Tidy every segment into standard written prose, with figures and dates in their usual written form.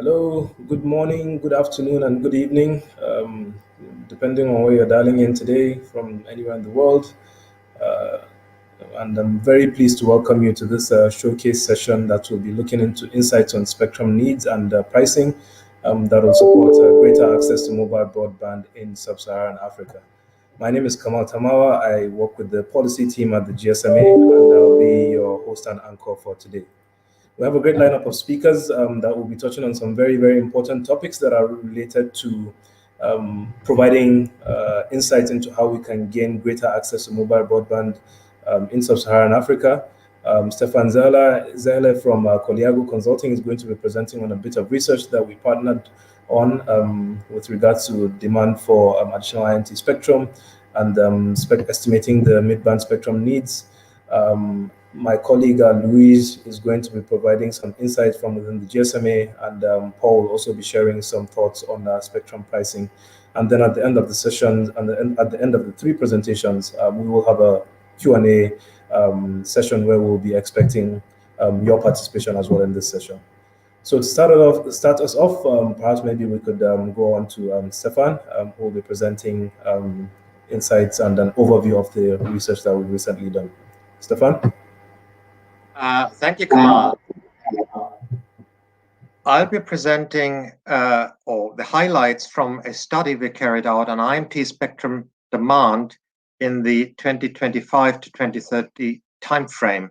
Hello, good morning, good afternoon, and good evening, depending on where you're dialing in today from anywhere in the world. Uh, and I'm very pleased to welcome you to this showcase session that will be looking into insights on spectrum needs and pricing that will support greater access to mobile broadband in sub-Saharan Africa. My name is Kamal Tamawa. I work with the policy team at the GSMA, and I'll be your host and anchor for today. We have a great lineup of speakers that will be touching on some very, very important topics that are related to providing insights into how we can gain greater access to mobile broadband in sub-Saharan Africa. Stefan Zelle from Koliago Consulting is going to be presenting on a bit of research that we partnered on with regards to demand for additional INT spectrum and estimating the mid-band spectrum needs. My colleague Louise is going to be providing some insights from within the GSMA, and Paul will also be sharing some thoughts on spectrum pricing. And then at the end of the session, and at the end of the three presentations, we will have a Q&A session where we'll be expecting your participation as well in this session. So to start us off, perhaps maybe we could go on to Stefan, who will be presenting insights and an overview of the research that we've recently done. Stefan? Thank you, Kamal. I'll be presenting the highlights from a study we carried out on IMT spectrum demand in the 2025 to 2030 timeframe.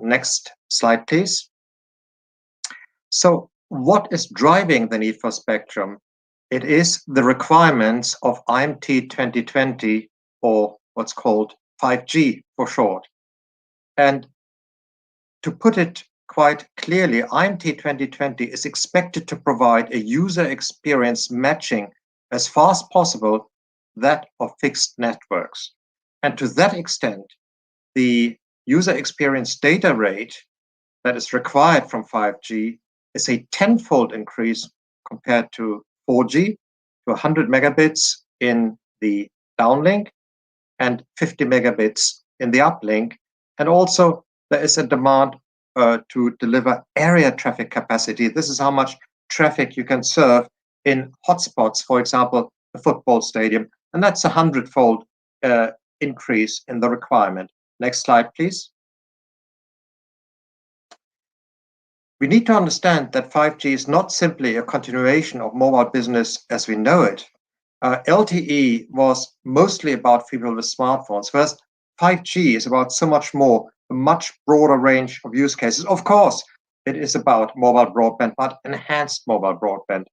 Next slide, please. So what is driving the need for spectrum? It is the requirements of IMT 2020, or what's called 5G for short. And to put it quite clearly, IMT 2020 is expected to provide a user experience matching as far as possible that of fixed networks. And to that extent, the user experience data rate that is required from 5G is a tenfold increase compared to 4G, to 100 megabits in the downlink and 50 megabits in the uplink. And also there is a demand to deliver area traffic capacity. This is how much traffic you can serve in hotspots, for example, a football stadium. And that's a 100-fold increase in the requirement. Next slide, please. We need to understand that 5G is not simply a continuation of mobile business as we know it. LTE was mostly about people with smartphones. First, 5G is about so much more, a much broader range of use cases. Of course, it is about mobile broadband, but enhanced mobile broadband.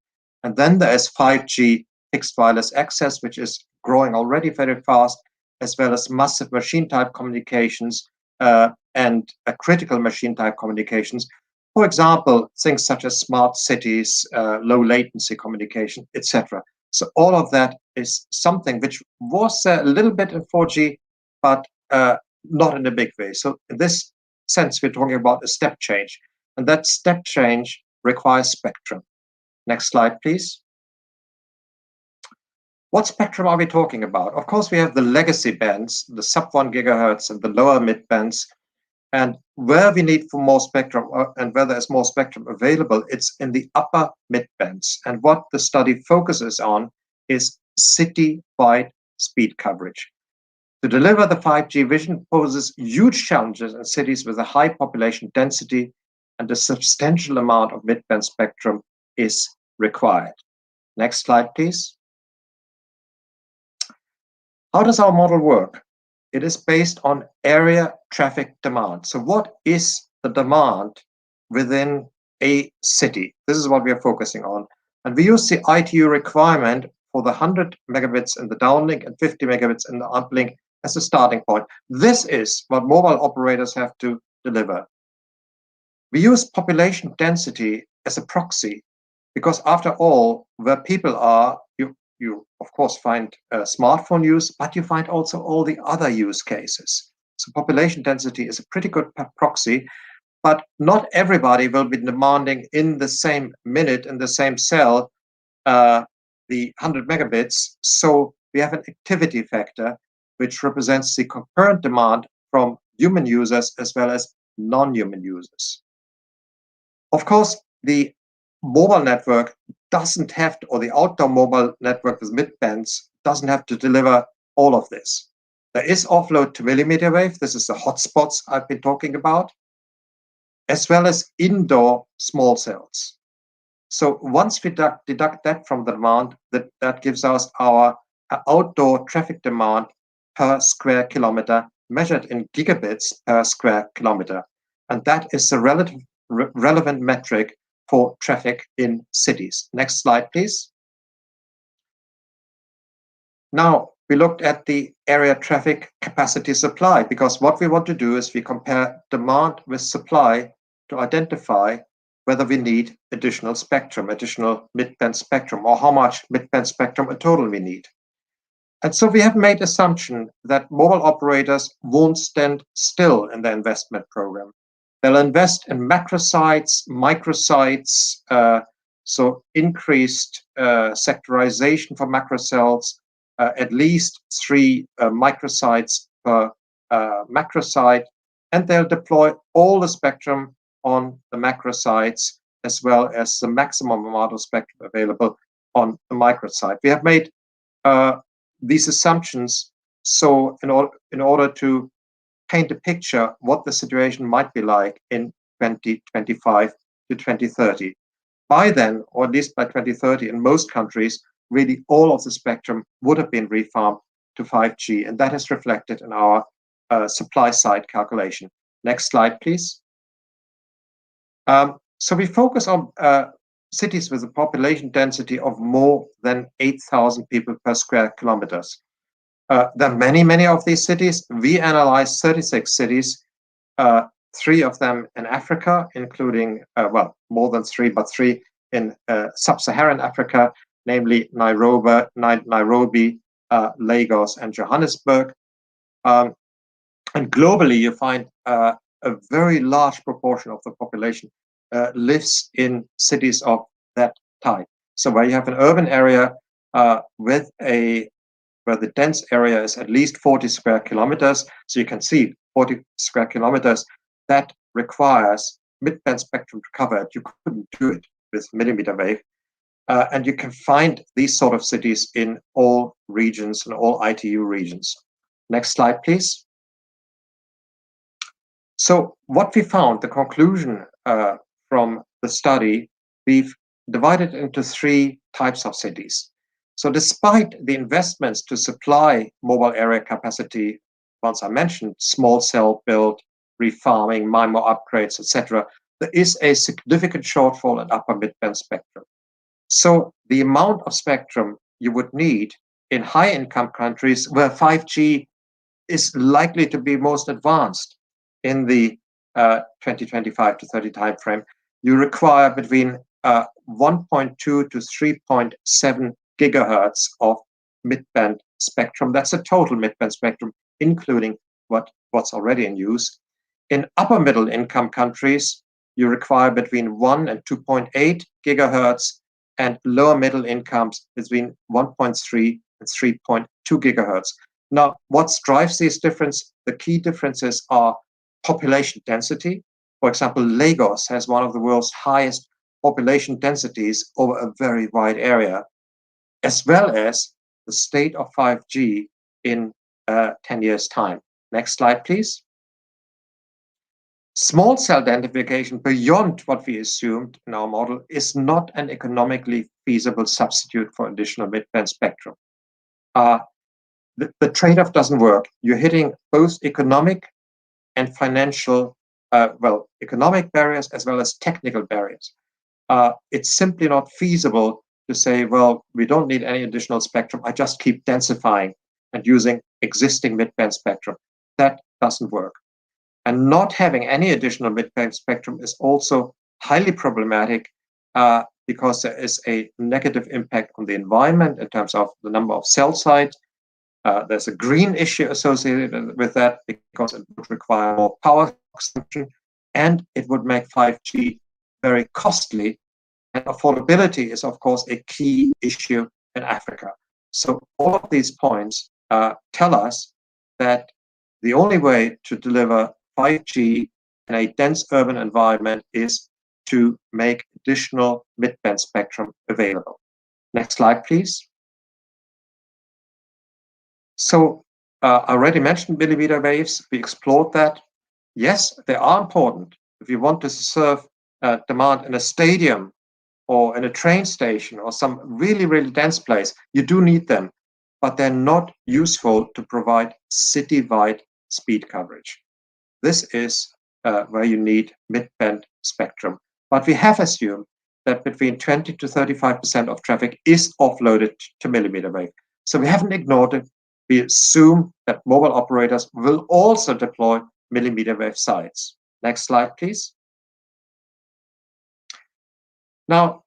And then there is 5G fixed wireless access, which is growing already very fast, as well as massive machine type communications and critical machine type communications. For example, things such as smart cities, low latency communication, etc. So all of that is something which was a little bit in 4G, but not in a big way. So in this sense, we're talking about a step change. And that step change requires spectrum. Next slide, please. What spectrum are we talking about? Of course, we have the legacy bands, the sub 1 gigahertz and the lower mid bands. And where we need for more spectrum and where there's more spectrum available, it's in the upper mid bands. And what the study focuses on is city-wide speed coverage. To deliver the 5G vision poses huge challenges in cities with a high population density, and a substantial amount of mid-band spectrum is required. Next slide, please. How does our model work? It is based on area traffic demand. So what is the demand within a city? This is what we are focusing on. And we use the ITU requirement for the 100 megabits in the downlink and 50 megabits in the uplink as a starting point. This is what mobile operators have to deliver. We use population density as a proxy because, after all, where people are, you of course find smartphone use, but you find also all the other use cases. So population density is a pretty good proxy, but not everybody will be demanding in the same minute, in the same cell, the 100 megabits. So we have an activity factor, which represents the concurrent demand from human users as well as non-human users. Of course, the mobile network doesn't have to, or the outdoor mobile network with mid-bands doesn't have to deliver all of this. There is offload to millimeter wave. This is the hotspots I've been talking about, as well as indoor small cells. So once we deduct that from the demand, that gives us our outdoor traffic demand per square kilometer, measured in gigabits per square kilometer. And that is the relevant metric for traffic in cities. Next slide, please. Now, we looked at the area traffic capacity supply, because what we want to do is we compare demand with supply to identify whether we need additional spectrum, additional mid-band spectrum, or how much mid-band spectrum in total we need. And so we have made assumption that mobile operators won't stand still in their investment program. They'll invest in macro sites, micro sites, so increased sectorization for macro cells, at least 3 microsites per macro site, and they'll deploy all the spectrum on the macro sites, as well as the maximum amount of spectrum available on the micro site. We have made these assumptions so in order to paint a picture what the situation might be like in 2025 to 2030. By then, or at least by 2030, in most countries, really all of the spectrum would have been refarmed to 5G, and that is reflected in our supply side calculation. Next slide, please. So we focus on cities with a population density of more than 8,000 people per square kilometers. There are many of these cities. We analyzed 36 cities, 3 of them in Africa, including, well, more than 3, but 3 in sub-Saharan Africa, namely Nairobi, Lagos, and Johannesburg. And globally, you find a very large proportion of the population lives in cities of that type. So where you have an urban area where the dense area is at least 40 square kilometers, so you can see 40 square kilometers, that requires mid-band spectrum to cover it. You couldn't do it with millimeter wave. And you can find these sort of cities in all regions, in all ITU regions. Next slide, please. So what we found, the conclusion from the study, we've divided into 3 types of cities. So despite the investments to supply mobile area capacity, once I mentioned, small cell build, refarming, MIMO upgrades, etc., there is a significant shortfall in upper mid-band spectrum. So the amount of spectrum you would need in high-income countries where 5G is likely to be most advanced in the 2025 to 30 timeframe, you require between 1.2 to 3.7 gigahertz of mid-band spectrum. That's a total mid-band spectrum, including what's already in use. In upper middle income countries, you require between 1 and 2.8 gigahertz, and lower middle incomes between 1.3 and 3.2 gigahertz. Now, what drives these differences? The key differences are population density. For example, Lagos has one of the world's highest population densities over a very wide area, as well as the state of 5G in 10 years' time. Next slide, please. Small cell densification beyond what we assumed in our model is not an economically feasible substitute for additional mid-band spectrum. The trade-off doesn't work. You're hitting both economic and financial, economic barriers as well as technical barriers. It's simply not feasible to say, well, we don't need any additional spectrum. I just keep densifying and using existing mid-band spectrum. That doesn't work. And not having any additional mid-band spectrum is also highly problematic because there is a negative impact on the environment in terms of the number of cell sites. There's a green issue associated with that because it would require more power consumption, and it would make 5G very costly. And affordability is, of course, a key issue in Africa. So all of these points tell us that the only way to deliver 5G in a dense urban environment is to make additional mid-band spectrum available. Next slide, please. So I already mentioned millimeter waves. We explored that. Yes, they are important. If you want to serve demand in a stadium or in a train station or some really, really dense place, you do need them, but they're not useful to provide city-wide speed coverage. This is where you need mid-band spectrum. But we have assumed that between 20 to 35% of traffic is offloaded to millimeter wave. So we haven't ignored it. We assume that mobile operators will also deploy millimeter wave sites. Next slide, please. Now,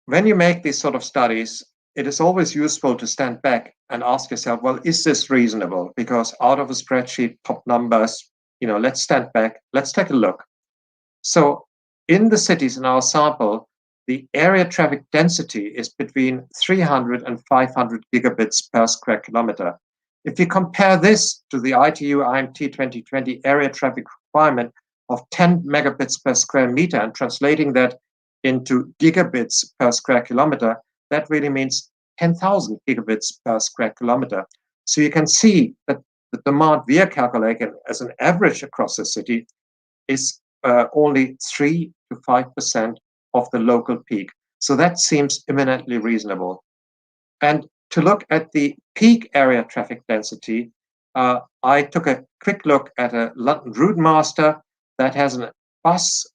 when you make these sort of studies, it is always useful to stand back and ask yourself, well, is this reasonable? Because out of a spreadsheet, pop numbers, let's stand back, let's take a look. So in the cities in our sample, the area traffic density is between 300 and 500 gigabits per square kilometer. If you compare this to the ITU IMT 2020 area traffic requirement of 10 megabits per square meter and translating that into gigabits per square kilometer, that really means 10,000 gigabits per square kilometer. So you can see that the demand we are calculating as an average across the city is only 3 to 5% of the local peak. So that seems eminently reasonable. And to look at the peak area traffic density, I took a quick look at a London route master that has a bus.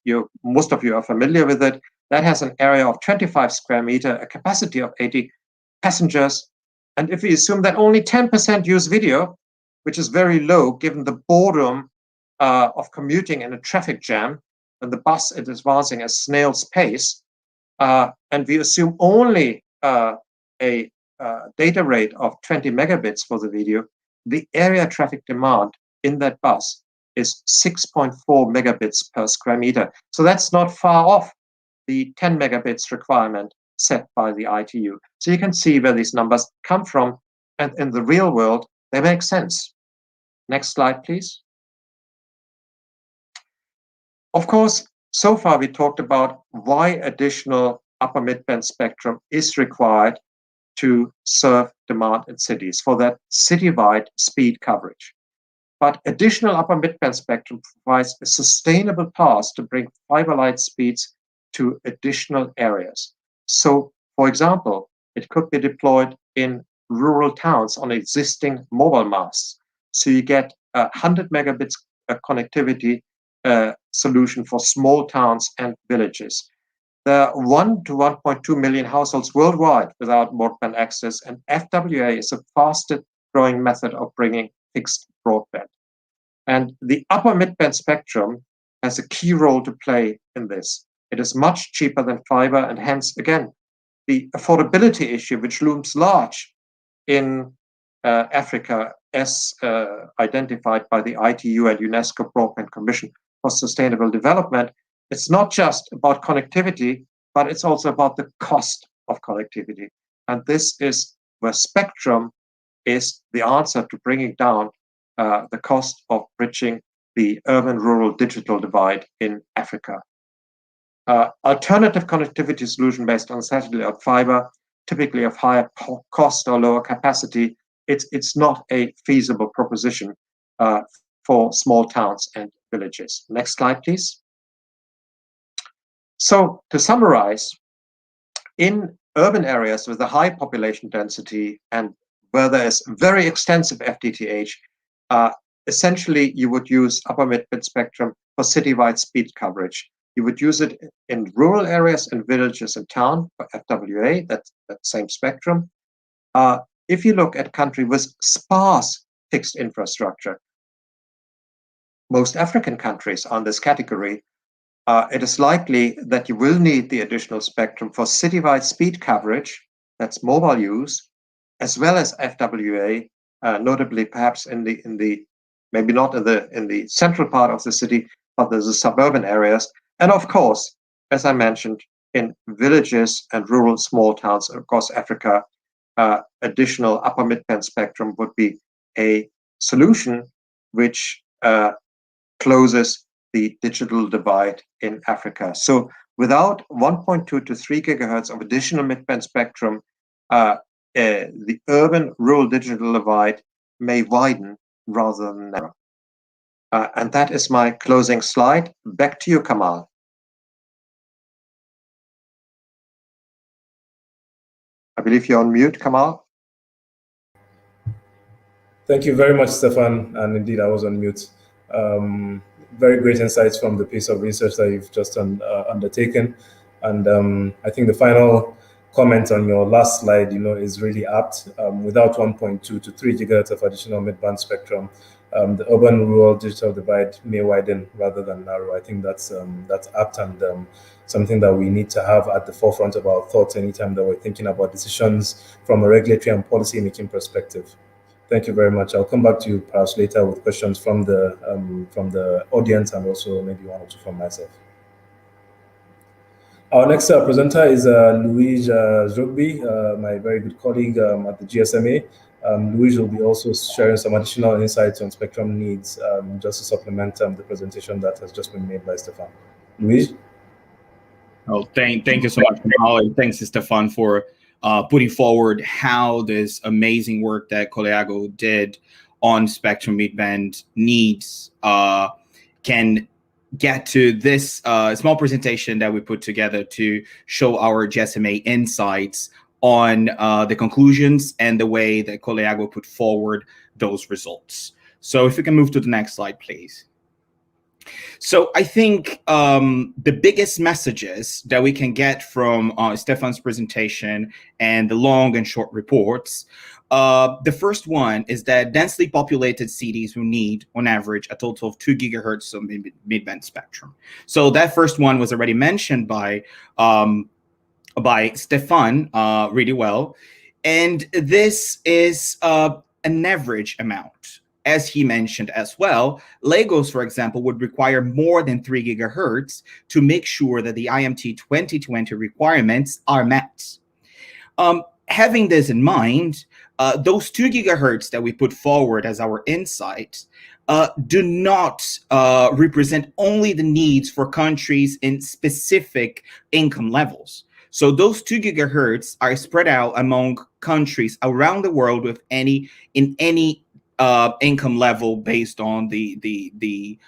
Most of you are familiar with it. That has an area of 25 square meter, a capacity of 80 passengers. And if we assume that only 10% use video, which is very low given the boredom of commuting in a traffic jam, and the bus is advancing at snail's pace, and we assume only a data rate of 20 megabits for the video, the area traffic demand in that bus is 6.4 megabits per square meter. So that's not far off the 10 megabits requirement set by the ITU. So you can see where these numbers come from, and in the real world, they make sense. Next slide, please. Of course, so far we talked about why additional upper mid-band spectrum is required to serve demand in cities for that citywide speed coverage. But additional upper mid-band spectrum provides a sustainable path to bring fiber light speeds to additional areas. So, for example, it could be deployed in rural towns on existing mobile masts. So you get 100 megabits connectivity solution for small towns and villages. There are 1 to 1.2 million households worldwide without broadband access, and FWA is the fastest growing method of bringing fixed broadband. And the upper mid-band spectrum has a key role to play in this. It is much cheaper than fiber, and hence, again, the affordability issue, which looms large in Africa, as identified by the ITU and UNESCO Broadband Commission for Sustainable Development, it's not just about connectivity, but it's also about the cost of connectivity. And this is where spectrum is the answer to bringing down the cost of bridging the urban-rural digital divide in Africa. Alternative connectivity solution based on satellite fiber, typically of higher cost or lower capacity, it's not a feasible proposition for small towns and villages. Next slide, please. So to summarize, in urban areas with a high population density and where there is very extensive FTTH, essentially you would use upper mid-band spectrum for citywide speed coverage. You would use it in rural areas and villages and town for FWA, that same spectrum. If you look at countries with sparse fixed infrastructure, most African countries are in this category, it is likely that you will need the additional spectrum for citywide speed coverage, that's mobile use, as well as FWA, notably perhaps in the maybe not in the central part of the city, but there's the suburban areas. And of course, as I mentioned, in villages and rural small towns across Africa, additional upper mid-band spectrum would be a solution which closes the digital divide in Africa. So Without 1.2 to 3 gigahertz of additional mid-band spectrum, the urban-rural digital divide may widen rather than narrow. And that is my closing slide. Back to you, Kamal. I believe you're on mute, Kamal. Thank you very much, Stefan. And indeed, I was on mute. Very great insights from the piece of research that you've just undertaken. And I think the final comment on your last slide, is really apt. Without 1.2 to 3 gigahertz of additional mid-band spectrum, the urban-rural digital divide may widen rather than narrow. I think that's apt and something that we need to have at the forefront of our thoughts anytime that we're thinking about decisions from a regulatory and policy-making perspective. Thank you very much. I'll come back to you perhaps later with questions from the audience and also maybe one or two from myself. Our next presenter is Louise Zogby, my very good colleague at the GSMA. Louise will be also sharing some additional insights on spectrum needs just to supplement the presentation that has just been made by Stefan. Louise? Oh, thank you so much, Kamal, and thanks to Stefan for putting forward how this amazing work that Coleago did on spectrum midband needs can get to this small presentation that we put together to show our GSMA insights on the conclusions and the way that Coleago put forward those results. So if we can move to the next slide, please. So I think the biggest messages that we can get from Stefan's presentation and the long and short reports, the first one is that densely populated cities will need, on average, a total of 2 gigahertz of mid-band spectrum. So that first one was already mentioned by Stefan really well. And this is an average amount. As he mentioned as well, Lagos, for example, would require more than 3 gigahertz to make sure that the IMT 2020 requirements are met. Having this in mind, those 2 gigahertz that we put forward as our insight do not represent only the needs for countries in specific income levels. So those 2 gigahertz are spread out among countries around the world with any income level based on the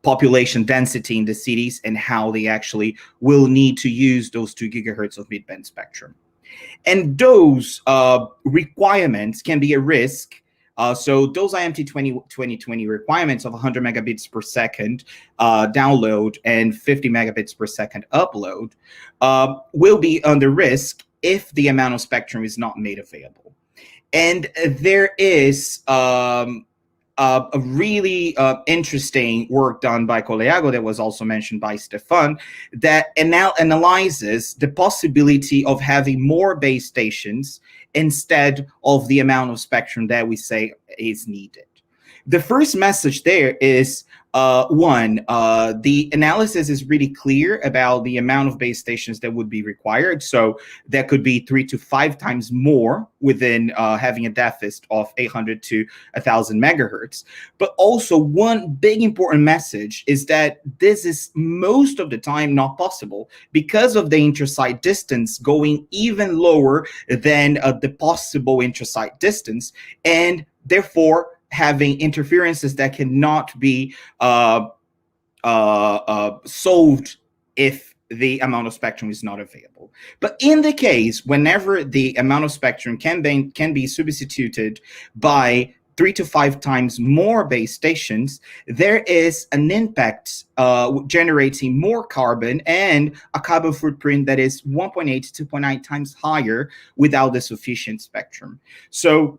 population density in the cities and how they actually will need to use those 2 gigahertz of mid-band spectrum. And those requirements can be a risk. So those IMT 2020 requirements of 100 megabits per second download and 50 megabits per second upload will be under risk if the amount of spectrum is not made available. And there is a really interesting work done by Coleago that was also mentioned by Stefan that analyzes the possibility of having more base stations instead of the amount of spectrum that we say is needed. The first message there is the analysis is really clear about the amount of base stations that would be required. So that could be 3 to 5 times more within having a deficit of 800 to 1,000 megahertz. But also one big important message is that this is most of the time not possible because of the intrasite distance going even lower than the possible intrasite distance, and therefore having interferences that cannot be solved if the amount of spectrum is not available. But in the case, whenever the amount of spectrum can be substituted by 3 to 5 times more base stations, there is an impact generating more carbon and a carbon footprint that is 1.8 to 2.9 times higher without the sufficient spectrum. So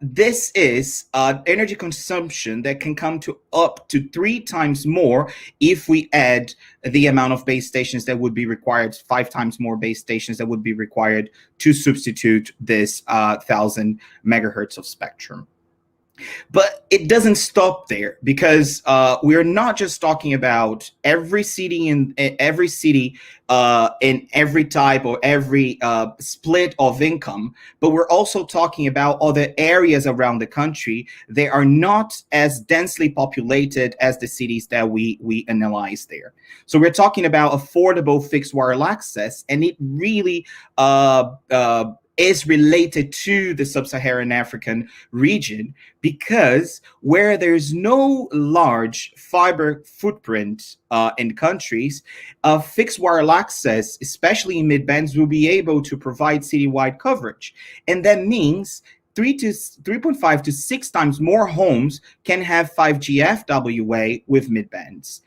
this is energy consumption that can come to up to 3 times more if we add the amount of base stations that would be required, 5 times more base stations that would be required to substitute this 1,000 megahertz of spectrum. But it doesn't stop there, because we're not just talking about every city in every type or every split of income, but we're also talking about other areas around the country. They are not as densely populated as the cities that we analyze there. So we're talking about affordable fixed wireless access, and it really is related to the sub-Saharan African region, because where there's no large fiber footprint in countries, fixed wireless access, especially in mid-bands, will be able to provide citywide coverage. And that means 3.5 to 6 times more homes can have 5G FWA with mid-bands.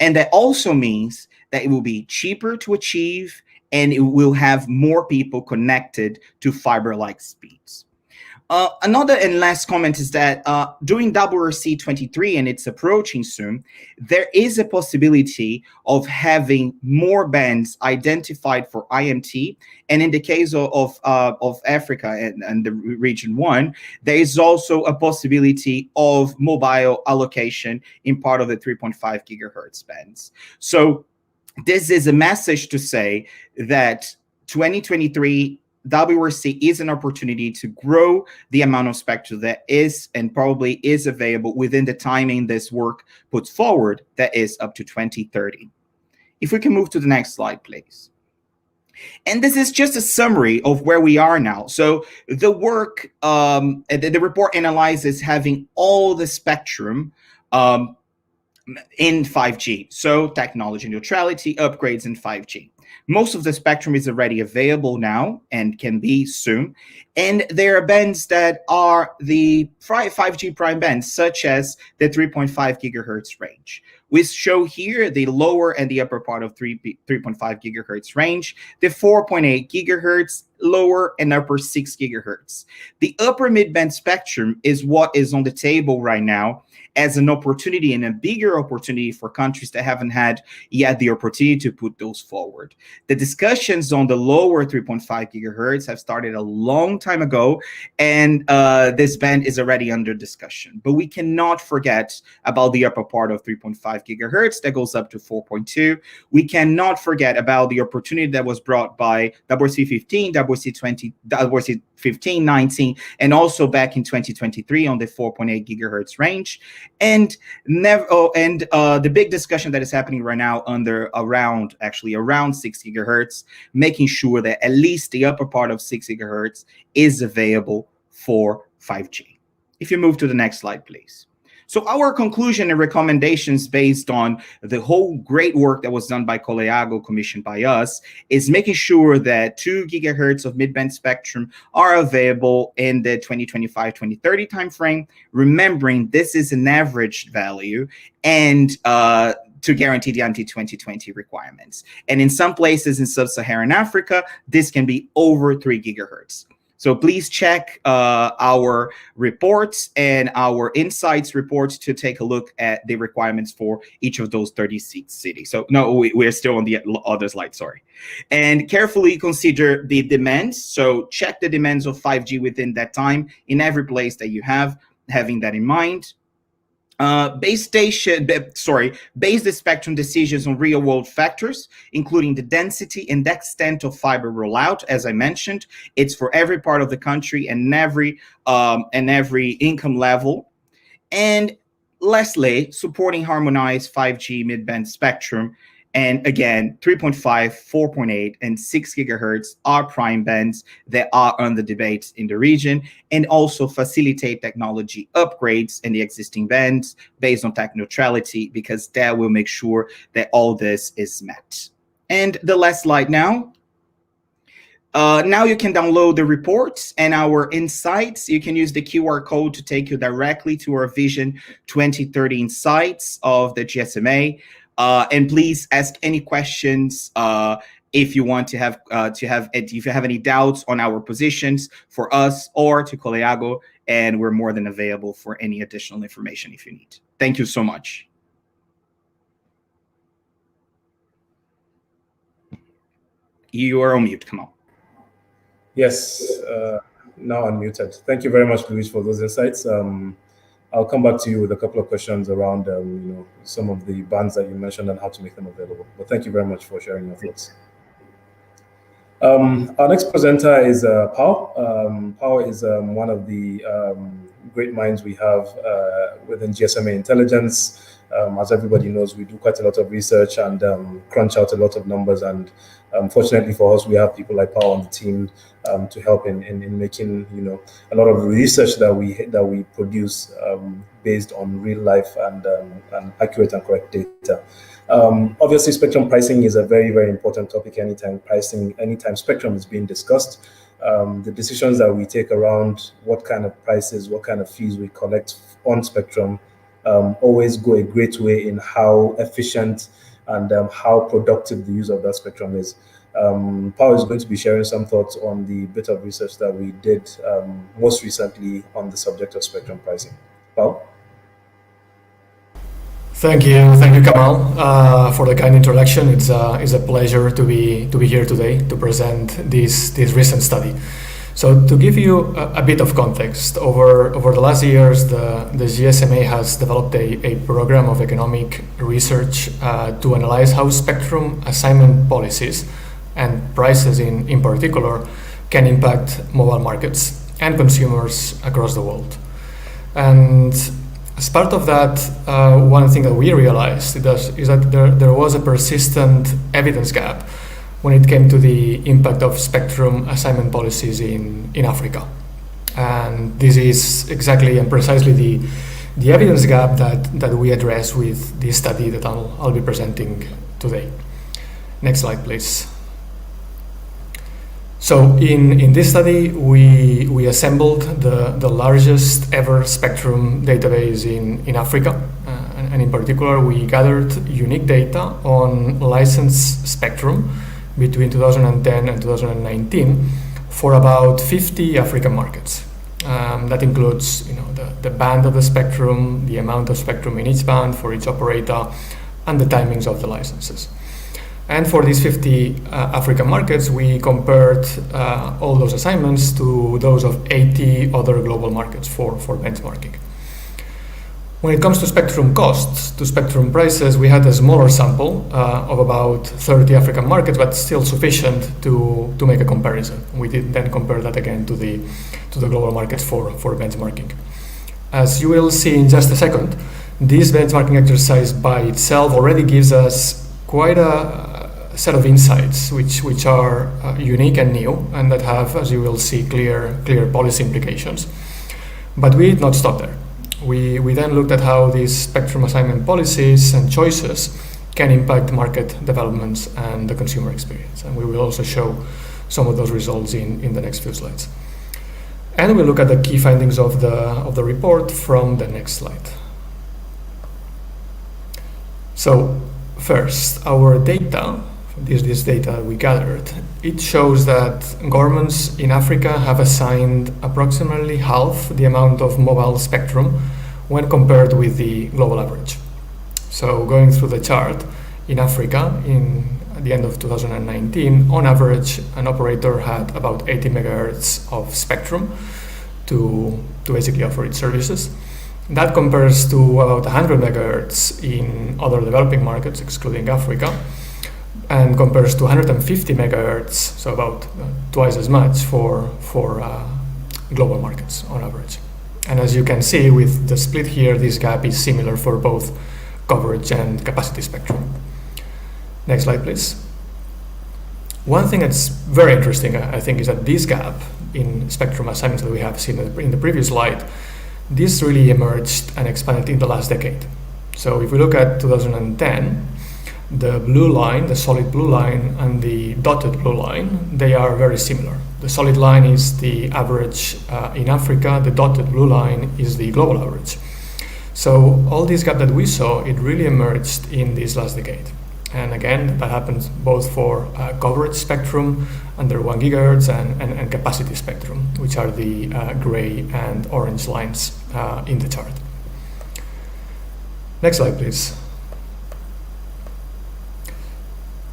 And that also means that it will be cheaper to achieve, and it will have more people connected to fiber-like speeds. Another and last comment is that during WRC 23, and it's approaching soon, there is a possibility of having more bands identified for IMT. And in the case of Africa and the region 1, there is also a possibility of mobile allocation in part of the 3.5 gigahertz bands. So this is a message to say that 2023 WRC is an opportunity to grow the amount of spectrum that is and probably is available within the timing this work puts forward, that is up to 2030. If we can move to the next slide, please. And this is just a summary of where we are now. So the work, the report analyzes having all the spectrum in 5G. So technology neutrality, upgrades in 5G. Most of the spectrum is already available now and can be soon. And there are bands that are the 5G prime bands, such as the 3.5 gigahertz range. We show here the lower and the upper part of 3.5 gigahertz range, the 4.8 gigahertz, lower and upper 6 gigahertz. The upper mid-band spectrum is what is on the table right now as an opportunity, and a bigger opportunity for countries that haven't had yet the opportunity to put those forward. The discussions on the lower 3.5 gigahertz have started a long time ago, and this band is already under discussion. But we cannot forget about the upper part of 3.5 gigahertz that goes up to 4.2. We cannot forget about the opportunity that was brought by WRC 15, WRC 20, WRC 15, 19, and also back in 2023 on the 4.8 gigahertz range. And the big discussion that is happening right now around 6 gigahertz, making sure that at least the upper part of 6 gigahertz is available for 5G. If you move to the next slide, please. So our conclusion and recommendations based on the whole great work that was done by Coleago, commissioned by us, is making sure that 2 gigahertz of mid-band spectrum are available in the 2025-2030 timeframe, remembering this is an average value, and to guarantee the anti-2020 requirements. And in some places in sub-Saharan Africa, this can be over 3 gigahertz. So please check our reports and our insights reports to take a look at the requirements for each of those 36 cities. So no, we're still on the other slide, sorry. And carefully consider the demands. So check the demands of 5G within that time in every place that you have, having that in mind. Base the spectrum decisions on real world factors, including the density and the extent of fiber rollout. As I mentioned, it's for every part of the country and every income level. And lastly, supporting harmonized 5G mid-band spectrum. And again, 3.5, 4.8, and 6 gigahertz are prime bands that are under debate in the region, and also facilitate technology upgrades in the existing bands based on tech neutrality, because that will make sure that all this is met. And the last slide now. Now you can download the reports and our insights. You can use the QR code to take you directly to our Vision 2030 insights of the GSMA. And please ask any questions if you want to have if you have any doubts on our positions for us or to Coleago, and we're more than available for any additional information if you need. Thank you so much. You are on mute. Come on. Yes, now unmuted. Thank you very much, Luis, for those insights. I'll come back to you with a couple of questions around some of the bands that you mentioned and how to make them available. But thank you very much for sharing your thoughts. Our next presenter is Pao. Pao is one of the great minds we have within GSMA Intelligence. As everybody knows, we do quite a lot of research and crunch out a lot of numbers. And fortunately for us, we have people like Pao on the team to help in making a lot of research that we produce based on real life and accurate and correct data. Obviously, spectrum pricing is a very, very important topic anytime spectrum is being discussed. The decisions that we take around what kind of prices, what kind of fees we collect on spectrum always go a great way in how efficient and how productive the use of that spectrum is. Pao is going to be sharing some thoughts on the bit of research that we did most recently on the subject of spectrum pricing. Pao? Thank you, Kamal, for the kind introduction. It's a pleasure to be here today to present this recent study. So to give you a bit of context, over the last years, the GSMA has developed a program of economic research to analyze how spectrum assignment policies and prices in particular can impact mobile markets and consumers across the world. And as part of that, one thing that we realized is that there was a persistent evidence gap when it came to the impact of spectrum assignment policies in Africa. And this is exactly and precisely the evidence gap that we address with this study that I'll be presenting today. Next slide, please. So in this study, we assembled the largest ever spectrum database in Africa. And in particular, we gathered unique data on licensed spectrum between 2010 and 2019 for about 50 African markets. That includes the band of the spectrum, the amount of spectrum in each band for each operator, and the timings of the licenses. And for these 50 African markets, we compared all those assignments to those of 80 other global markets for benchmarking. When it comes to spectrum costs, to spectrum prices, we had a smaller sample of about 30 African markets, but still sufficient to make a comparison. We did then compare that again to the global markets for benchmarking. As you will see in just a second, this benchmarking exercise by itself already gives us quite a set of insights which are unique and new, and that have, as you will see, clear policy implications. But we did not stop there. We then looked at how these spectrum assignment policies and choices can impact market developments and the consumer experience. And we will also show some of those results in the next few slides. And we'll look at the key findings of the report from the next slide. So first, our data, this data we gathered, it shows that governments in Africa have assigned approximately half the amount of mobile spectrum when compared with the global average. So going through the chart, in Africa, at the end of 2019, on average, an operator had about 80 megahertz of spectrum to basically offer its services. That compares to about 100 megahertz in other developing markets, excluding Africa, and compares to 150 megahertz, so about twice as much for global markets on average. And as you can see with the split here, this gap is similar for both coverage and capacity spectrum. Next slide, please. One thing that's very interesting, I think, is that this gap in spectrum assignments that we have seen in the previous slide, this really emerged and expanded in the last decade. So if we look at 2010, the blue line, the solid blue line, and the dotted blue line, they are very similar. The solid line is the average in Africa, the dotted blue line is the global average. So all this gap that we saw, it really emerged in this last decade. And again, that happens both for coverage spectrum under 1 gigahertz and capacity spectrum, which are the gray and orange lines in the chart. Next slide, please.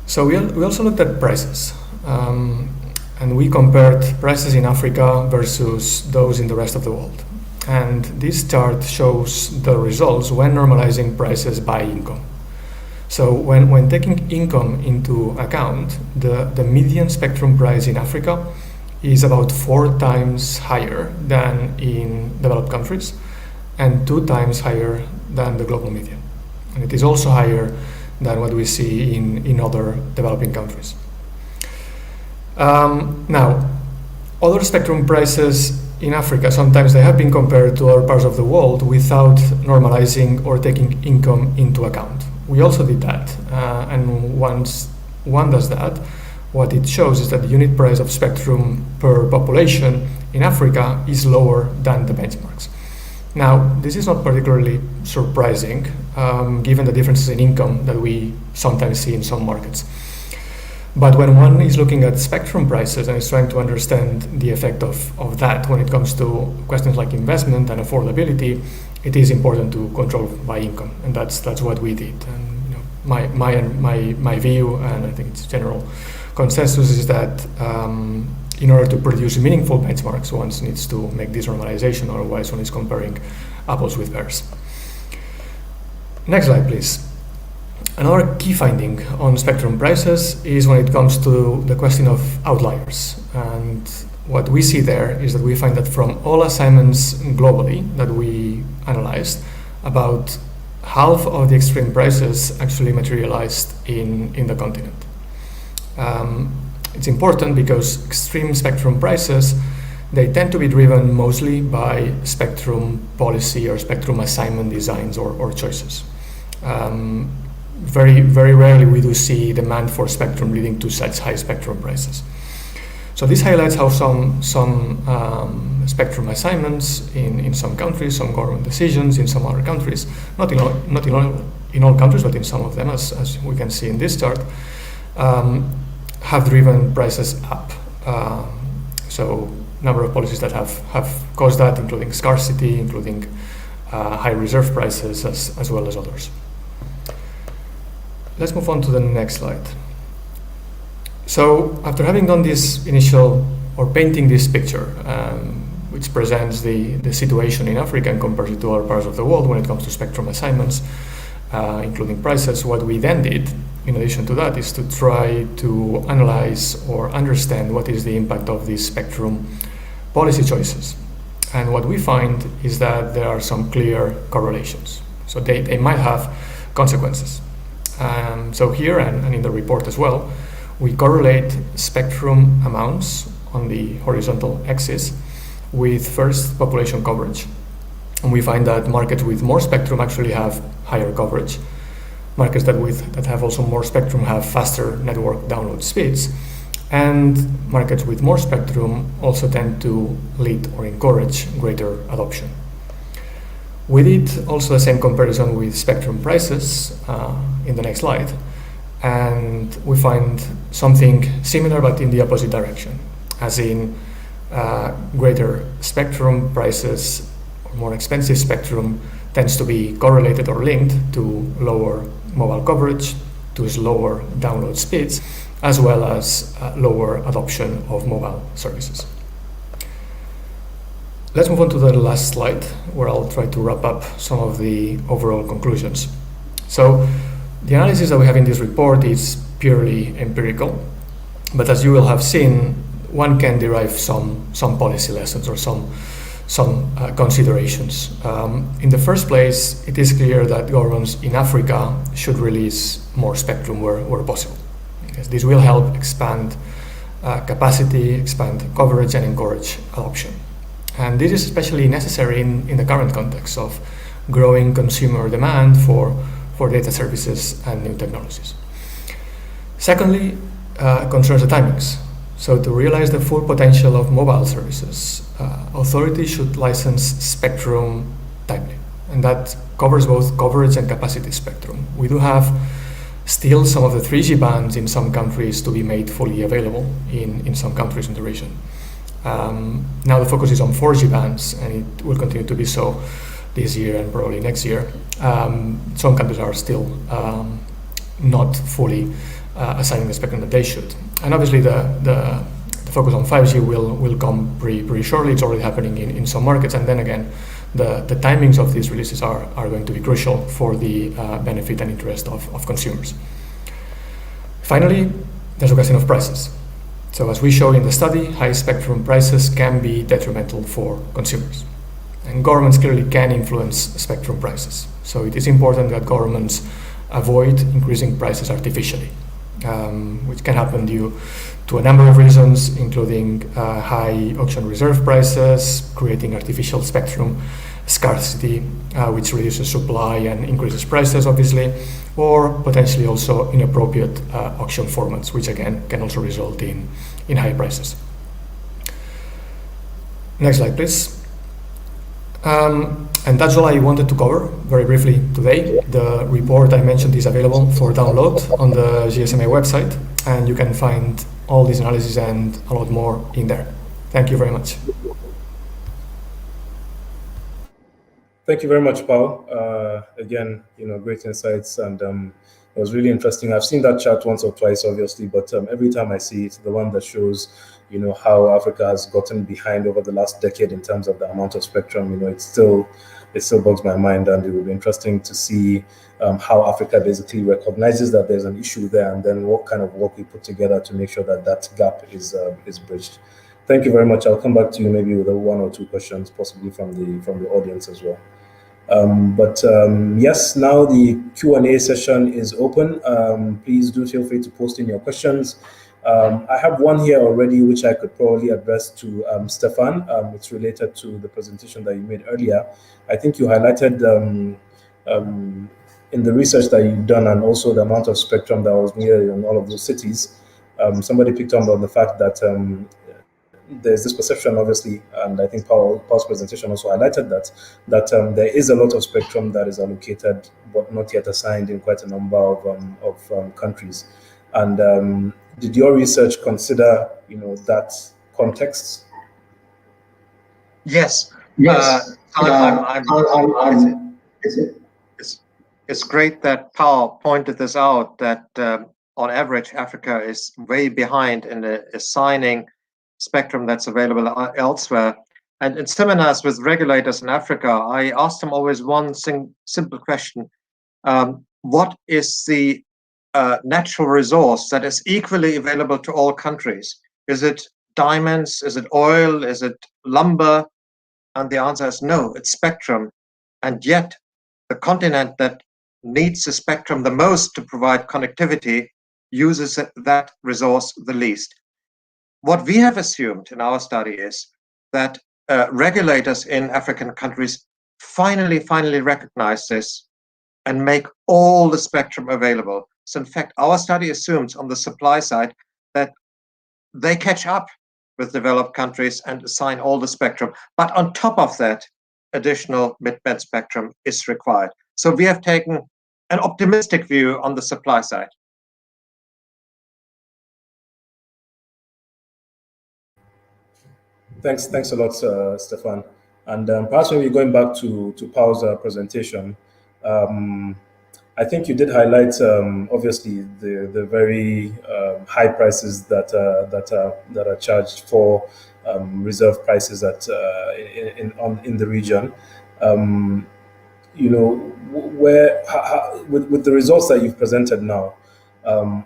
So we also looked at prices, and we compared prices in Africa versus those in the rest of the world. And this chart shows the results when normalizing prices by income. So when taking income into account, the median spectrum price in Africa is about 4 times higher than in developed countries and 2 times higher than the global median. And it is also higher than what we see in other developing countries. Now, other spectrum prices in Africa, sometimes they have been compared to other parts of the world without normalizing or taking income into account. We also did that, and once one does that, what it shows is that the unit price of spectrum per population in Africa is lower than the benchmarks. Now, this is not particularly surprising, given the differences in income that we sometimes see in some markets. But when one is looking at spectrum prices and is trying to understand the effect of that when it comes to questions like investment and affordability, it is important to control by income, and that's what we did. And my view, and I think it's general consensus, is that in order to produce meaningful benchmarks, one needs to make this normalization, otherwise one is comparing apples with pears. Next slide, please. Another key finding on spectrum prices is when it comes to the question of outliers. And what we see there is that we find that from all assignments globally that we analyzed, about half of the extreme prices actually materialized in the continent. It's important because extreme spectrum prices, they tend to be driven mostly by spectrum policy or spectrum assignment designs or choices. Very, very rarely we do see demand for spectrum leading to such high spectrum prices. So this highlights how some spectrum assignments in some countries, some government decisions in some other countries, not in all countries, but in some of them, as we can see in this chart, have driven prices up. So number of policies that have caused that, including scarcity, including high reserve prices, as well as others. Let's move on to the next slide. So after having done this initial, or painting this picture, which presents the situation in Africa and compares it to other parts of the world when it comes to spectrum assignments, including prices, what we then did, in addition to that, is to try to analyze or understand what is the impact of these spectrum policy choices. And what we find is that there are some clear correlations. So they might have consequences. So here, and in the report as well, we correlate spectrum amounts on the horizontal axis with first population coverage. And we find that markets with more spectrum actually have higher coverage. Markets that have also more spectrum have faster network download speeds. And markets with more spectrum also tend to lead or encourage greater adoption. We did also the same comparison with spectrum prices in the next slide, and we find something similar but in the opposite direction, as in greater spectrum prices or more expensive spectrum tends to be correlated or linked to lower mobile coverage, to slower download speeds, as well as lower adoption of mobile services. Let's move on to the last slide, where I'll try to wrap up some of the overall conclusions. So the analysis that we have in this report is purely empirical, but as you will have seen, one can derive some policy lessons or some considerations. In the first place, it is clear that governments in Africa should release more spectrum where possible, because this will help expand capacity, expand coverage, and encourage adoption. And this is especially necessary in the current context of growing consumer demand for data services and new technologies. Secondly, concerns the timings. So to realize the full potential of mobile services, authorities should license spectrum timely, and that covers both coverage and capacity spectrum. We do have still some of the 3G bands in some countries to be made fully available in some countries in the region. Now the focus is on 4G bands, and it will continue to be so this year and probably next year. Some countries are still not fully assigning the spectrum that they should. And obviously the focus on 5G will come pretty shortly. It's already happening in some markets, and then again the timings of these releases are going to be crucial for the benefit and interest of consumers. Finally, there's a question of prices. So as we show in the study, high spectrum prices can be detrimental for consumers. And governments clearly can influence spectrum prices. So it is important that governments avoid increasing prices artificially, which can happen due to a number of reasons, including high auction reserve prices, creating artificial spectrum scarcity, which reduces supply and increases prices, obviously, or potentially also inappropriate auction formats, which again can also result in high prices. Next slide, please. And that's all I wanted to cover very briefly today. The report I mentioned is available for download on the GSMA website, and you can find all these analyses and a lot more in there. Thank you very much. Thank you very much, Paul. Again, great insights, and it was really interesting. I've seen that chart once or twice, obviously, but every time I see it, the one that shows, how Africa has gotten behind over the last decade in terms of the amount of spectrum, it still bugs my mind, and it will be interesting to see how Africa basically recognizes that there's an issue there, and then what kind of work we put together to make sure that that gap is bridged. Thank you very much. I'll come back to you maybe with one or two questions, possibly from the audience as well. Yes, now the Q&A session is open. Please do feel free to post in your questions. I have one here already, which I could probably address to Stefan. It's related to the presentation that you made earlier. I think you highlighted in the research that you've done, and also the amount of spectrum that was needed in all of those cities. Somebody picked up on the fact that there's this perception, obviously, and I think Paul's presentation also highlighted that there is a lot of spectrum that is allocated but not yet assigned in quite a number of countries. And did your research consider, that context? Yes. It's great that Paul pointed this out, that on average, Africa is way behind in assigning spectrum that's available elsewhere. And in seminars with regulators in Africa, I asked them always one simple question. What is the natural resource that is equally available to all countries? Is it diamonds? Is it oil? Is it lumber? And the answer is no, it's spectrum. And yet the continent that needs the spectrum the most to provide connectivity uses that resource the least. What we have assumed in our study is that regulators in African countries finally recognize this and make all the spectrum available. So in fact, our study assumes on the supply side that they catch up with developed countries and assign all the spectrum. But on top of that, additional mid-band spectrum is required. So we have taken an optimistic view on the supply side. Thanks a lot, Stefan. And perhaps maybe going back to Paul's presentation, I think you did highlight obviously the very high prices that are charged for reserve prices in the region. With the results that you've presented now,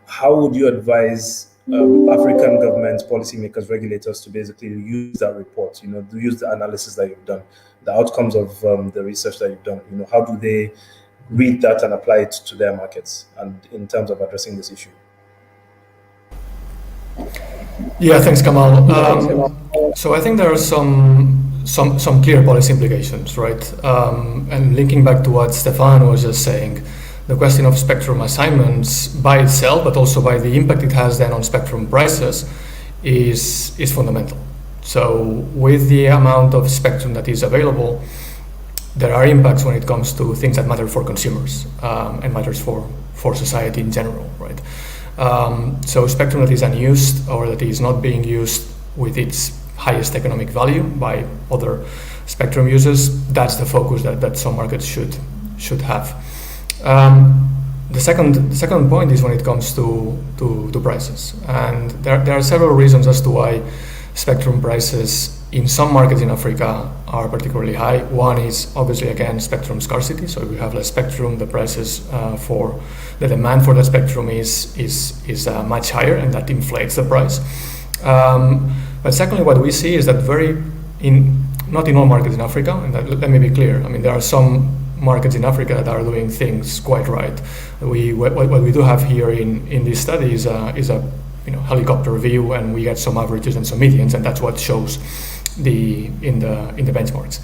how would you advise African governments, policymakers, regulators to basically use that report, to use the analysis that you've done, the outcomes of the research that you've done? How do they read that and apply it to their markets and in terms of addressing this issue? Yeah, thanks, Kamal. So I think there are some clear policy implications, right? And linking back to what Stefan was just saying, the question of spectrum assignments by itself, but also by the impact it has then on spectrum prices, is fundamental. So with the amount of spectrum that is available, there are impacts when it comes to things that matter for consumers and matters for society in general, right? So spectrum that is unused or that is not being used with its highest economic value by other spectrum users, that's the focus that some markets should have. The second point is when it comes to prices, and there are several reasons as to why spectrum prices in some markets in Africa are particularly high. One is obviously, again, spectrum scarcity. So if we have less spectrum, the prices for the demand for the spectrum is much higher, and that inflates the price. But secondly, what we see is that not in all markets in Africa, and let me be clear. I mean, there are some markets in Africa that are doing things quite right. What we do have here in this study is a helicopter view, and we get some averages and some medians, and that's what shows in the benchmarks.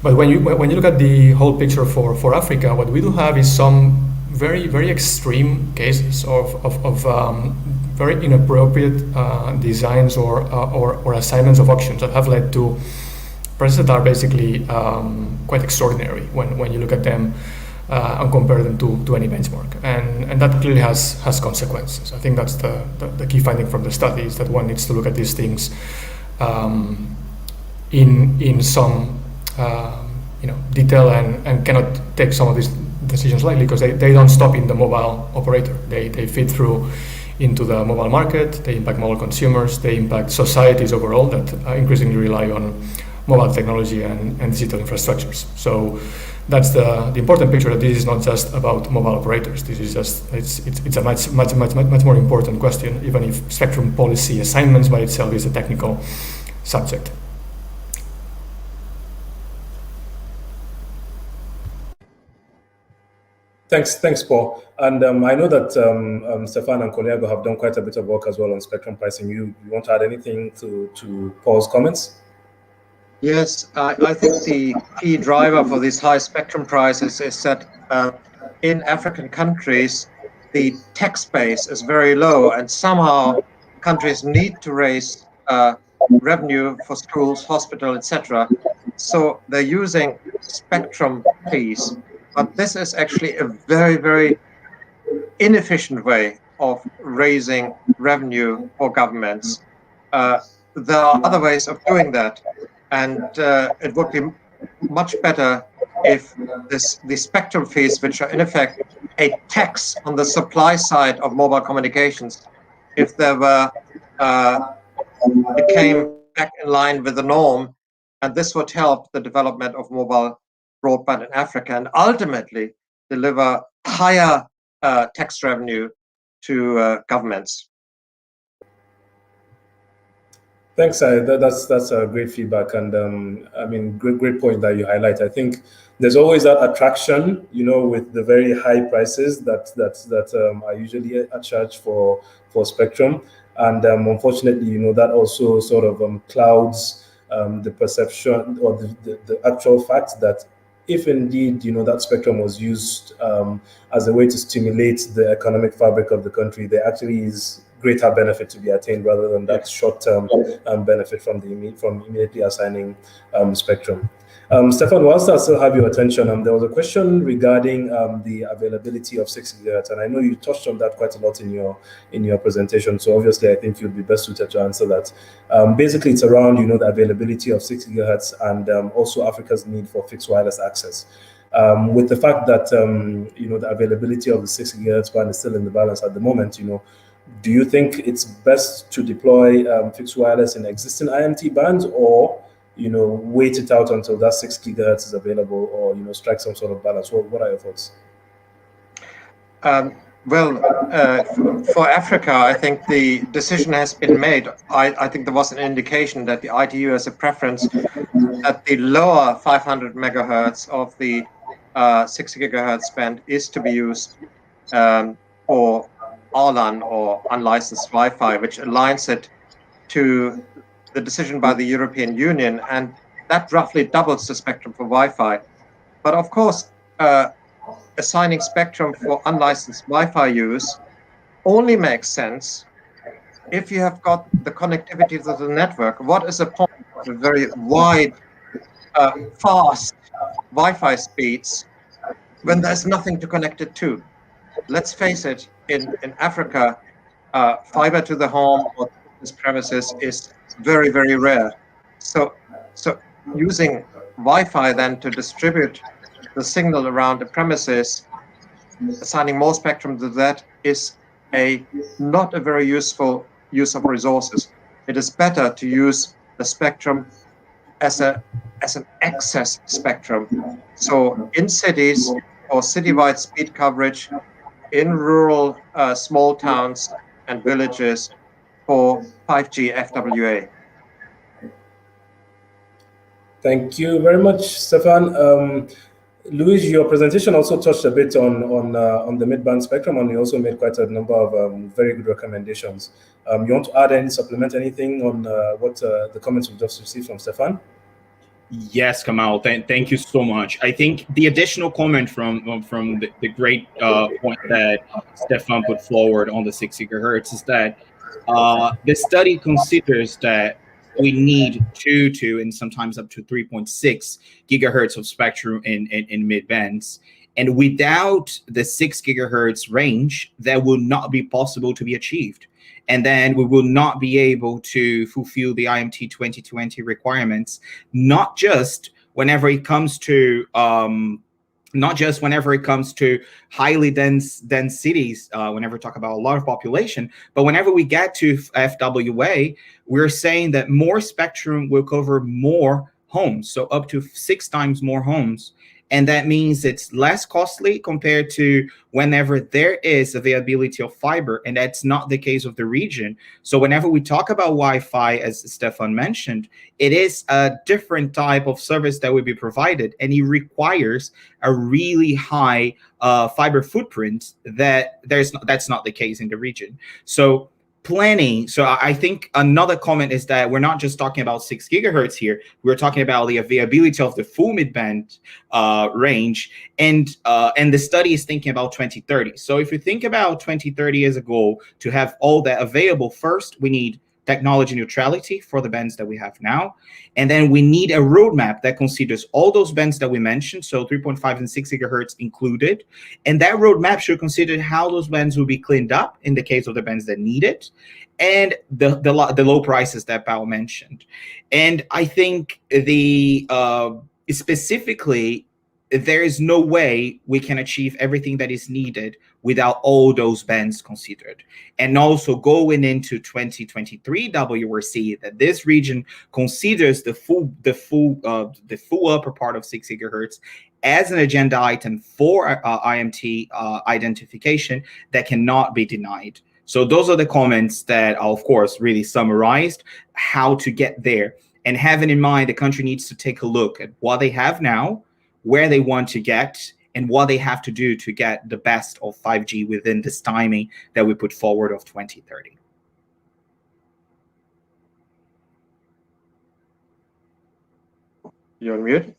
But when you look at the whole picture for Africa, what we do have is some very, very extreme cases of very inappropriate designs or assignments of auctions that have led to prices that are basically quite extraordinary when you look at them and compare them to any benchmark, and that clearly has consequences. I think that's the key finding from the study, is that one needs to look at these things in some detail, and cannot take some of these decisions lightly, because they don't stop in the mobile operator. They feed through into the mobile market, they impact mobile consumers, they impact societies overall that increasingly rely on mobile technology and digital infrastructures. So that's the important picture, that this is not just about mobile operators. This is it's a much more important question, even if spectrum policy assignments by itself is a technical subject. Thanks, Paul. And I know that Stefan and Koliago have done quite a bit of work as well on spectrum pricing. You want to add anything to Paul's comments? Yes, I think the key driver for these high spectrum prices is that in African countries, the tax base is very low, and somehow countries need to raise revenue for schools, hospital, etc. So they're using spectrum fees. But this is actually a very, very inefficient way of raising revenue for governments. There are other ways of doing that. And it would be much better if the spectrum fees, which are in effect a tax on the supply side of mobile communications, if they became back in line with the norm, and this would help the development of mobile broadband in Africa, and ultimately deliver higher tax revenue to governments. Thanks. That's a great feedback, and I mean, great point that you highlight. I think there's always that attraction, with the very high prices that are usually a charge for spectrum, and unfortunately, that also sort of clouds the perception or the actual fact that if indeed that spectrum was used as a way to stimulate the economic fabric of the country, there actually is greater benefit to be attained rather than that short-term benefit from immediately assigning spectrum. Stefan, whilst I still have your attention, there was a question regarding the availability of 6 gigahertz, and I know you touched on that quite a lot in your presentation. So obviously, I think you'd be best suited to answer that. Basically, it's around the availability of 6 gigahertz and also Africa's need for fixed wireless access. With the fact that the availability of the 6 gigahertz band is still in the balance at the moment, do you think it's best to deploy fixed wireless in existing IMT bands, or wait it out until that 6 gigahertz is available, or strike some sort of balance? What are your thoughts? For Africa, I think the decision has been made. I think there was an indication that the ITU has a preference that the lower 500 megahertz of the 6 gigahertz band is to be used for RLAN, or unlicensed Wi-Fi, which aligns it to the decision by the European Union, and that roughly doubles the spectrum for Wi-Fi. But of course, assigning spectrum for unlicensed Wi-Fi use only makes sense if you have got the connectivity to the network. What is the point of very wide, fast Wi-Fi speeds when there's nothing to connect it to? Let's face it, in Africa, fiber to the home or business premises is very, very rare. So using Wi-Fi then to distribute the signal around the premises, assigning more spectrum to that, is not a very useful use of resources. It is better to use the spectrum as an excess spectrum. So in cities or citywide speed coverage, in rural small towns and villages for 5G FWA. Thank you very much, Stefan. Luis, your presentation also touched a bit on the mid-band spectrum, and you also made quite a number of very good recommendations. You want to add any, supplement anything on what the comments we just received from Stefan? Yes, Kamal. Thank you so much. I think the additional comment from the great point that Stefan put forward on the 6 gigahertz is that the study considers that we need 2 and sometimes up to 3.6 gigahertz of spectrum in mid bands. And without the 6 gigahertz range, that will not be possible to be achieved. And then we will not be able to fulfill the IMT 2020 requirements, not just whenever it comes to highly dense cities, whenever we talk about a lot of population, but whenever we get to FWA, we're saying that more spectrum will cover more homes, so up to 6 times more homes. And that means it's less costly compared to whenever there is availability of fiber, and that's not the case of the region. So whenever we talk about Wi-Fi, as Stefan mentioned, it is a different type of service that will be provided, and it requires a really high fiber footprint that's not the case in the region. So planning. So I think another comment is that we're not just talking about 6 gigahertz here. We're talking about the availability of the full midband range, and the study is thinking about 2030. So if you think about 2030 as a goal to have all that available, first we need technology neutrality for the bands that we have now. And then we need a roadmap that considers all those bands that we mentioned, so 3.5 and 6 gigahertz included. And that roadmap should consider how those bands will be cleaned up in the case of the bands that need it, and the low prices that Pao mentioned. And I think specifically, there is no way we can achieve everything that is needed without all those bands considered. And also going into 2023 WRC, that this region considers the full upper part of 6 gigahertz as an agenda item for IMT identification that cannot be denied. So those are the comments that are, of course, really summarized how to get there. And having in mind, the country needs to take a look at what they have now, where they want to get, and what they have to do to get the best of 5G within this timing that we put forward of 2030. You're on mute.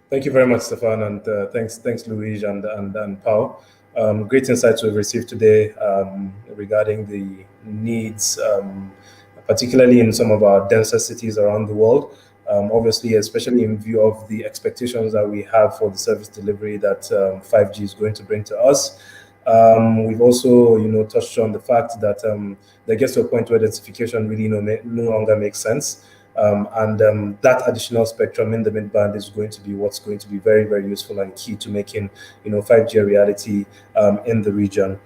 Thank you very much, Stefan, and thanks, Luis and Pao. Great insights we've received today regarding the needs, particularly in some of our denser cities around the world. Obviously, especially in view of the expectations that we have for the service delivery that 5G is going to bring to us. We've also, touched on the fact that there gets to a point where densification really no longer makes sense. That additional spectrum in the mid-band is going to be what's going to be very, very useful and key to making 5G a reality in the region.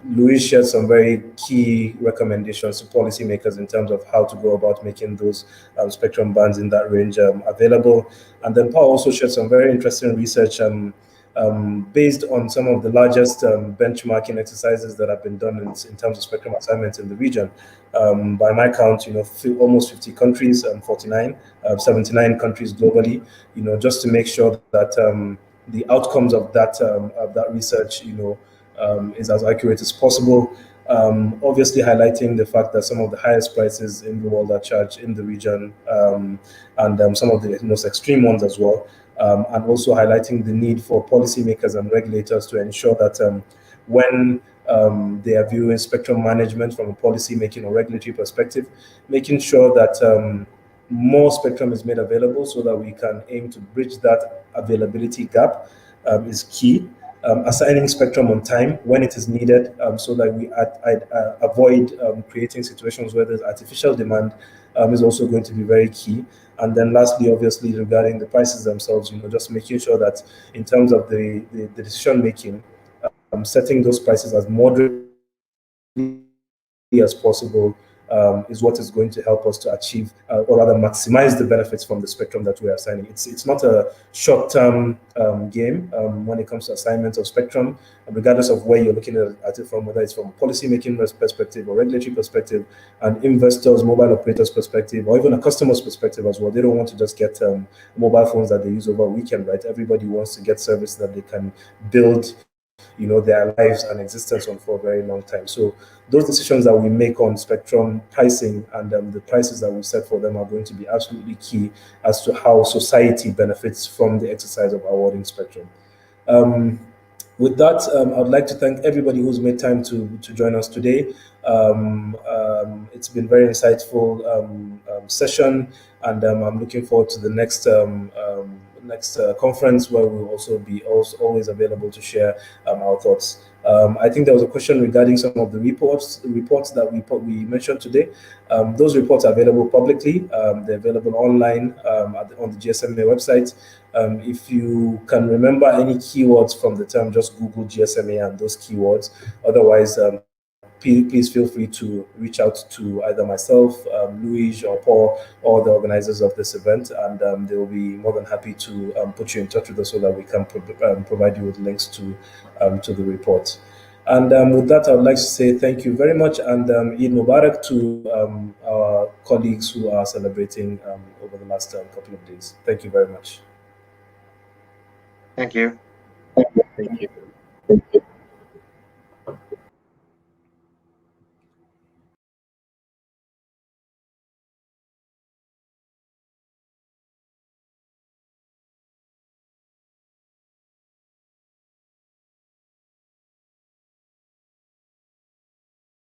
Luis shared some very key recommendations to policymakers in terms of how to go about making those spectrum bands in that range available. And then Paul also shared some very interesting research based on some of the largest benchmarking exercises that have been done in terms of spectrum assignments in the region. By my count, almost 50 countries, 79 countries globally, just to make sure that the outcomes of that research, is as accurate as possible. Obviously highlighting the fact that some of the highest prices in the world are charged in the region, and some of the most extreme ones as well. And also highlighting the need for policymakers and regulators to ensure that when they are viewing spectrum management from a policy-making or regulatory perspective, making sure that more spectrum is made available so that we can aim to bridge that availability gap is key. Assigning spectrum on time when it is needed, so that we avoid creating situations where there's artificial demand, is also going to be very key. And then lastly, obviously, regarding the prices themselves, just making sure that in terms of the decision making, setting those prices as moderately as possible is what is going to help us to achieve or rather maximize the benefits from the spectrum that we are assigning. It's not a short-term game when it comes to assignments of spectrum, regardless of where you're looking at it from, whether it's from a policy-making perspective or regulatory perspective, an investors, mobile operators perspective, or even a customer's perspective as well. They don't want to just get mobile phones that they use over a weekend, right? Everybody wants to get service that they can build their lives and existence on for a very long time. So those decisions that we make on spectrum pricing and the prices that we set for them are going to be absolutely key as to how society benefits from the exercise of awarding spectrum. With that, I would like to thank everybody who's made time to join us today. It's been a very insightful session, and I'm looking forward to the next conference where we'll also be always available to share our thoughts. I think there was a question regarding some of the reports that we mentioned today. Those reports are available publicly. They're available online on the GSMA website. If you can remember any keywords from the term, just Google GSMA and those keywords. Otherwise, please feel free to reach out to either myself, Luis, or Paul, or the organizers of this event, and they will be more than happy to put you in touch with us so that we can provide you with links to the report. And with that, I would like to say thank you very much, and Eid Mubarak to our colleagues who are celebrating over the last couple of days. Thank you very much. Thank you. Thank you.